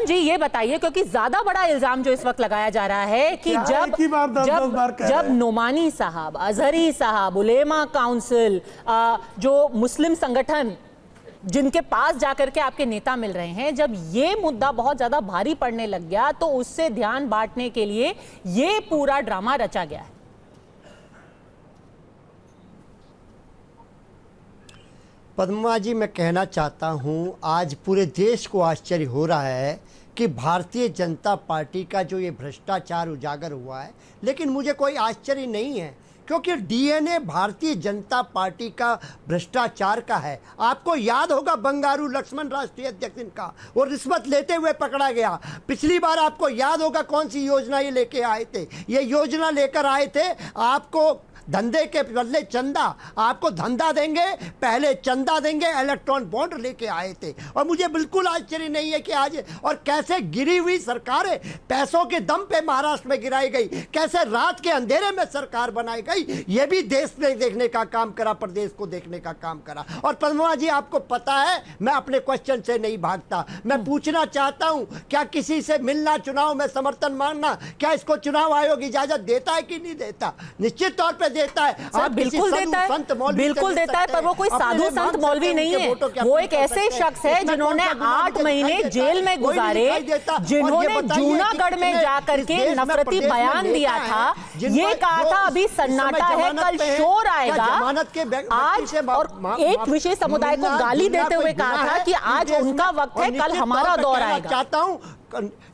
जी ये बताइए, क्योंकि ज्यादा बड़ा इल्जाम जो इस वक्त लगाया जा रहा है कि जब नोमानी साहब, अजहरी साहब, उलेमा काउंसिल, जो मुस्लिम संगठन जिनके पास जाकर के आपके नेता मिल रहे हैं, जब ये मुद्दा बहुत ज्यादा भारी पड़ने लग गया तो उससे ध्यान बांटने के लिए ये पूरा ड्रामा रचा गया है। पद्मा जी, मैं कहना चाहता हूं, आज पूरे देश को आश्चर्य हो रहा है कि भारतीय जनता पार्टी का जो ये भ्रष्टाचार उजागर हुआ है, लेकिन मुझे कोई आश्चर्य नहीं है क्योंकि डीएनए भारतीय जनता पार्टी का भ्रष्टाचार का है। आपको याद होगा बंगारू लक्ष्मण राष्ट्रीय अध्यक्ष इनका, वो रिश्वत लेते हुए पकड़ा गया। पिछली बार आपको याद होगा कौन सी योजना ये लेके आए थे। ये योजना लेकर आए थे आपको धंधे के बदले चंदा, आपको धंधा देंगे, पहले चंदा देंगे, इलेक्ट्रॉन बॉन्ड लेके आए थे। और मुझे बिल्कुल आश्चर्य नहीं है कि आज, और कैसे गिरी हुई सरकारें पैसों के दम पे महाराष्ट्र में गिराई गई, कैसे रात के अंधेरे में सरकार बनाई गई, ये भी देश ने देखने का काम करा, प्रदेश को देखने का काम करा। और पद्मा जी, आपको पता है मैं अपने क्वेश्चन से नहीं भागता, मैं पूछना चाहता हूं क्या किसी से मिलना, चुनाव में समर्थन मांगना, क्या इसको चुनाव आयोग इजाजत देता है कि नहीं देता? निश्चित तौर पर देता है। आप बिल्कुल देता है, बिल्कुल देता है, पर वो कोई साधु संत मौलवी नहीं है। वो एक ऐसे शख्स है जिन्होंने 8 महीने जेल में गुजारे, जिन्होंने जूनागढ़ में जाकर के नफरती बयान दिया था, ये कहा था अभी सन्नाटा है, कल शोर आएगा। आज और एक विशेष समुदाय को गाली देते हुए कहा था कि आज उनका वक्त है, कल हमारा दौर आएगा। चाहता हूं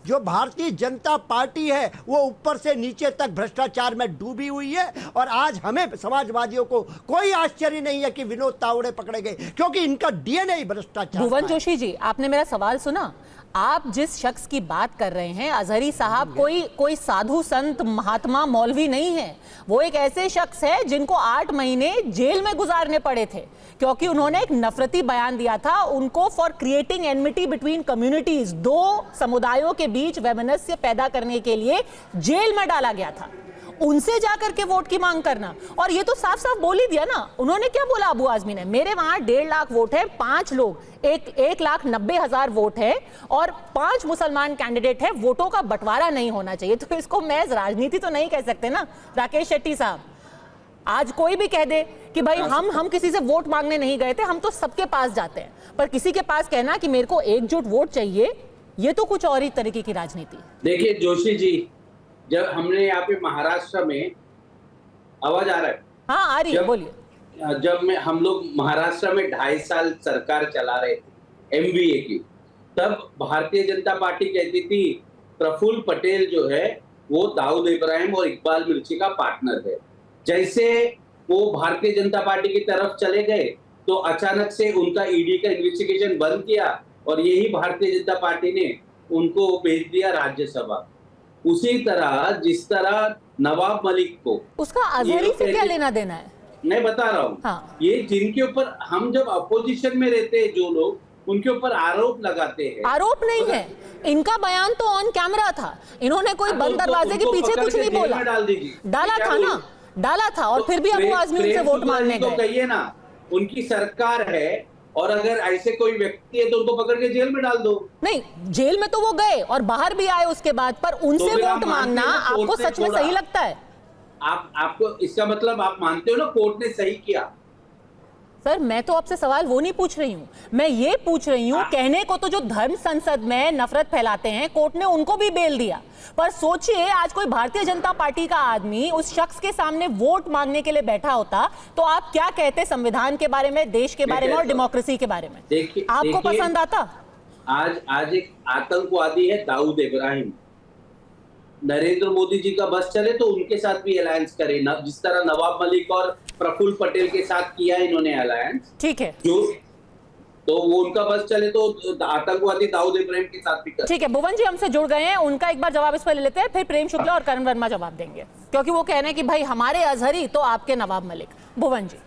जो भारतीय जनता पार्टी है वो ऊपर से नीचे तक भ्रष्टाचार में डूबी हुई है। और आज हमें समाजवादियों को कोई आश्चर्य नहीं है कि विनोद तावड़े पकड़े गए, क्योंकि इनका डीएनए ही भ्रष्टाचार। भुवन जोशी जी, आपने मेरा सवाल सुना? आप जिस शख्स की बात कर रहे हैं, अजहरी साहब, कोई साधु संत महात्मा मौलवी नहीं है। वो एक ऐसे शख्स है जिनको 8 महीने जेल में गुजारने पड़े थे क्योंकि उन्होंने एक नफरती बयान दिया था। उनको for creating enmity between communities, 2 समुदायों के बीच वैमनस्य पैदा करने के लिए जेल में डाला गया था। उनसे जाकर के वोट की मांग करना, और ये तो साफ साफ बोल ही दिया ना। उन्होंने क्या बोला अबू आजमी ने? मेरे वहां 1.5 लाख वोट है, 5 लोग, 1,90,000 वोट है और 5 मुसलमान कैंडिडेट है, वोटों का बंटवारा नहीं होना चाहिए। तो इसको महज राजनीति तो नहीं कह सकते ना राकेश शेट्टी साहब। आज कोई भी कह दे कि भाई हम किसी से वोट मांगने नहीं गए थे, हम तो सबके पास जाते हैं, पर किसी के पास कहना कि मेरे को एकजुट वोट चाहिए, ये तो कुछ और ही तरीके की राजनीति। देखिए जोशी जी, जब हमने यहाँ पे महाराष्ट्र में, आवाज आ रहा है? हाँ आ रही है, बोलिए। जब हम लोग महाराष्ट्र में 2.5 साल सरकार चला रहे थे एमवीए की, तब भारतीय जनता पार्टी कहती थी प्रफुल्ल पटेल जो है वो दाऊद इब्राहिम और इकबाल मिर्ची का पार्टनर है। जैसे वो भारतीय जनता पार्टी की तरफ चले गए तो अचानक से उनका ईडी का इन्वेस्टिगेशन बंद किया और यही भारतीय जनता पार्टी ने उनको भेज दिया राज्यसभा। उसी तरह जिस तरह नवाब मलिक को, उसका अजहरी से क्या लेना देना है? मैं बता रहा हूँ। हाँ। ये जिनके ऊपर हम जब अपोजिशन में रहते हैं, जो लोग उनके ऊपर आरोप लगाते हैं। आरोप नहीं है, इनका बयान तो ऑन कैमरा था। इन्होंने कोई बंद दरवाजे के पीछे कुछ नहीं बोला। डाला था ना, डाला था, और फिर भी अबू आजमी उनसे वोट मांगने गए। कहिए ना, उनकी सरकार है और अगर ऐसे कोई व्यक्ति है तो उनको पकड़ के जेल में डाल दो। नहीं, जेल में तो वो गए और बाहर भी आए उसके बाद, पर उनसे वोट मांगना आपको सच में सही लगता है? आपको इसका मतलब आप मानते हो ना कोर्ट ने सही किया? सर मैं तो आपसे सवाल वो नहीं पूछ रही हूँ, मैं ये पूछ रही हूँ, कहने को तो जो धर्म संसद में नफरत फैलाते हैं कोर्ट ने उनको भी बेल दिया, पर सोचिए आज कोई भारतीय जनता पार्टी का आदमी उस शख्स के सामने वोट मांगने के लिए बैठा होता तो आप क्या कहते संविधान के बारे में, देश के बारे में और डेमोक्रेसी के बारे में? आपको पसंद आता? आज एक आतंकवादी है दाऊद इब्राहिम, नरेंद्र मोदी जी का बस चले तो उनके साथ भी अलायंस करे ना, जिस तरह नवाब मलिक और प्रफुल्ल पटेल के साथ किया इन्होंने अलायंस। ठीक है, जो तो वो उनका बस चले तो आतंकवादी दाऊद इब्राहिम के साथ भी करे। ठीक है, भुवन जी हमसे जुड़ गए हैं, उनका एक बार जवाब इस पर ले लेते हैं, फिर प्रेम शुक्ला और करण वर्मा जवाब देंगे, क्योंकि वो कह रहे हैं कि भाई हमारे अजहरी तो आपके नवाब मलिक। भुवन जी।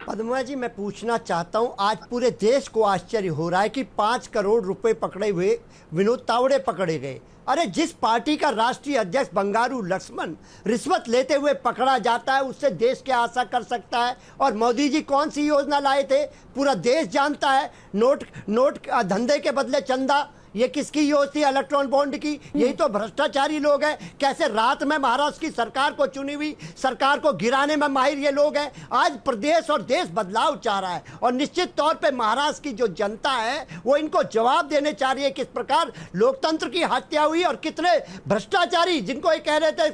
पद्मा जी, मैं पूछना चाहता हूं, आज पूरे देश को आश्चर्य हो रहा है कि 5 करोड़ रुपए पकड़े हुए विनोद तावड़े पकड़े गए। अरे जिस पार्टी का राष्ट्रीय अध्यक्ष बंगारू लक्ष्मण रिश्वत लेते हुए पकड़ा जाता है, उससे देश क्या आशा कर सकता है? और मोदी जी कौन सी योजना लाए थे, पूरा देश जानता है। नोट धंधे के बदले चंदा, ये किसकी योजना थी? इलेक्ट्रॉन बॉन्ड की। यही तो भ्रष्टाचारी लोग हैं। कैसे रात में महाराष्ट्र की सरकार को चुनी हुई सरकार को गिराने में माहिर ये लोग हैं। आज प्रदेश और देश बदलाव चाह रहा है और निश्चित तौर पे महाराष्ट्र की जो जनता है वो इनको जवाब देने चाह रही है किस प्रकार लोकतंत्र की हत्या हुई और कितने भ्रष्टाचारी, जिनको ये कह रहे थे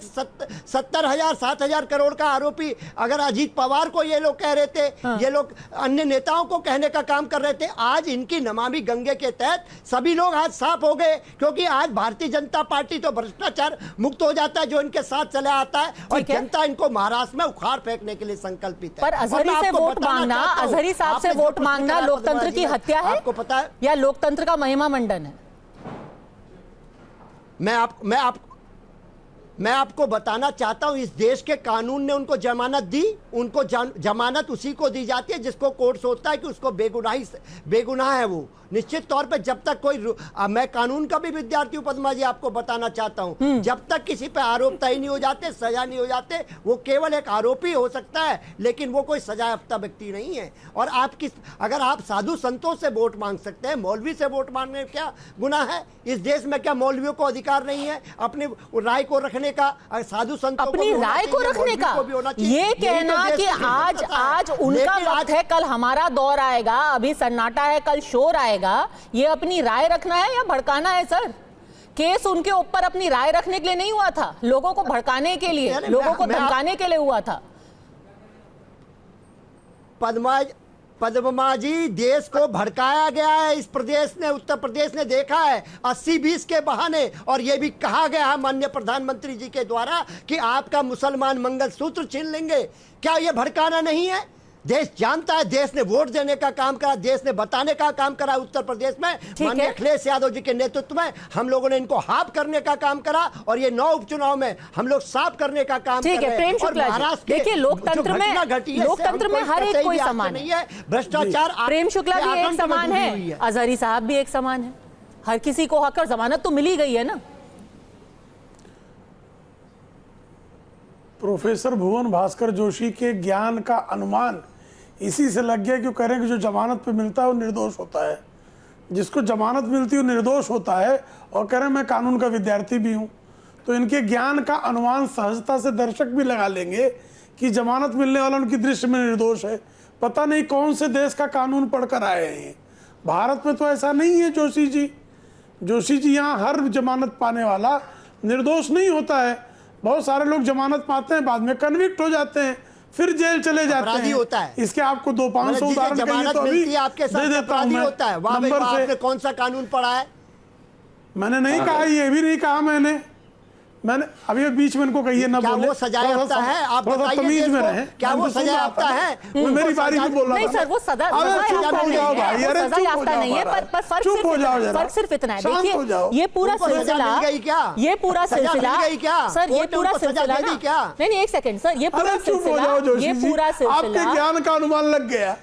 70,000-7,000 करोड़ का आरोपी, अगर अजीत पवार को ये लोग कह रहे थे, ये लोग अन्य नेताओं को कहने का काम कर रहे थे। आज इनकी नमामि गंगे के तहत सभी लोग आज साफ हो गए, क्योंकि आज भारतीय जनता पार्टी तो भ्रष्टाचार मुक्त हो जाता है जो इनके साथ चला आता है, और जनता इनको महाराष्ट्र में उखाड़ फेंकने के लिए संकल्पित है। पर अजहरी से वोट मांगना, अजहरी साहब से वोट मांगना लोकतंत्र की हत्या है? आपको पता है, या लोकतंत्र का महिमा मंडन है? मैं आपको बताना चाहता हूं, इस देश के कानून ने उनको जमानत दी। उनको जमानत उसी को दी जाती है जिसको कोर्ट सोचता है कि उसको बेगुनाह है। वो निश्चित तौर पे जब तक कोई, मैं कानून का भी विद्यार्थी हूं पद्मा जी, आपको बताना चाहता हूं, जब तक किसी पे आरोप तय नहीं हो जाते, सजा नहीं हो जाते, वो केवल एक आरोपी हो सकता है, लेकिन वो कोई सजायाफ्ता व्यक्ति नहीं है। और अगर आप साधु संतों से वोट मांग सकते हैं, मौलवी से वोट मांगने में क्या गुनाह है? इस देश में क्या मौलवियों को अधिकार नहीं है अपनी राय को रखने का? साधु संतों अपनी राय को रखने का, ये कहना कि आज उनका वक्त है, कल हमारा दौर आएगा, अभी सन्नाटा है, कल शोर आएगा, ये अपनी राय रखना है या भड़काना है? सर, केस उनके ऊपर अपनी राय रखने के लिए नहीं हुआ था, लोगों को भड़काने के लिए, लोगों को धमकाने के लिए हुआ था। पद्मा जी, देश को भड़काया गया है इस प्रदेश ने, उत्तर प्रदेश ने देखा है 80-20 के बहाने, और यह भी कहा गया है माननीय प्रधानमंत्री जी के द्वारा कि आपका मुसलमान मंगलसूत्र छीन लेंगे। क्या यह भड़काना नहीं है? देश जानता है, देश ने वोट देने का काम करा, देश ने बताने का काम करा। उत्तर प्रदेश में माननीय अखिलेश यादव जी के नेतृत्व में हम लोगों ने इनको हाफ करने का काम करा, और ये 9 उपचुनाव में हम लोग साफ करने का काम कर रहे हैं। और महाराष्ट्र देखिए, लोकतंत्र में हर एक कोई समान नहीं है। भ्रष्टाचार, प्रेम शुक्ला भी एक समान है, अजहरी साहब भी एक समान है, हर किसी को हक और जमानत तो मिली गई है ना। प्रोफेसर भुवन भास्कर जोशी के ज्ञान का अनुमान इसी से लग गया कि वो कह रहे हैं कि जो जमानत पे मिलता है वो निर्दोष होता है, जिसको जमानत मिलती है वो निर्दोष होता है, और कह रहे हैं मैं कानून का विद्यार्थी भी हूँ। तो इनके ज्ञान का अनुमान सहजता से दर्शक भी लगा लेंगे कि जमानत मिलने वाला उनकी दृष्टि में निर्दोष है। पता नहीं कौन से देश का कानून पढ़कर आए हैं। भारत में तो ऐसा नहीं है जोशी जी, यहाँ हर जमानत पाने वाला निर्दोष नहीं होता है। बहुत सारे लोग जमानत पाते हैं, बाद में कन्विक्ट हो जाते हैं, फिर जेल चले जाते हैं। होता है। इसके आपको 200-500 उदाहरण जमानत मिलती है आपके साथ, अपराधी होता है। आपने कौन सा कानून पढ़ा है? मैंने नहीं कहा, ये भी नहीं कहा मैंने अभी बीच में इनको कहिए ना बोले। वो सजायाफ्ता है? आप बताइए, तमीज में रहे। क्या वो सजायाफ्ता है? मेरी बारी में बोल रहा था। नहीं सर, वो सजायाफ्ता नहीं है, पर फर्क सिर्फ इतना है। देखिए, ये पूरा सिलसिला सर, ये पूरा सिलसिला नहीं, एक सेकंड सर, ये पूरा सिलसिला आपके ज्ञान का अनुमान लग गया।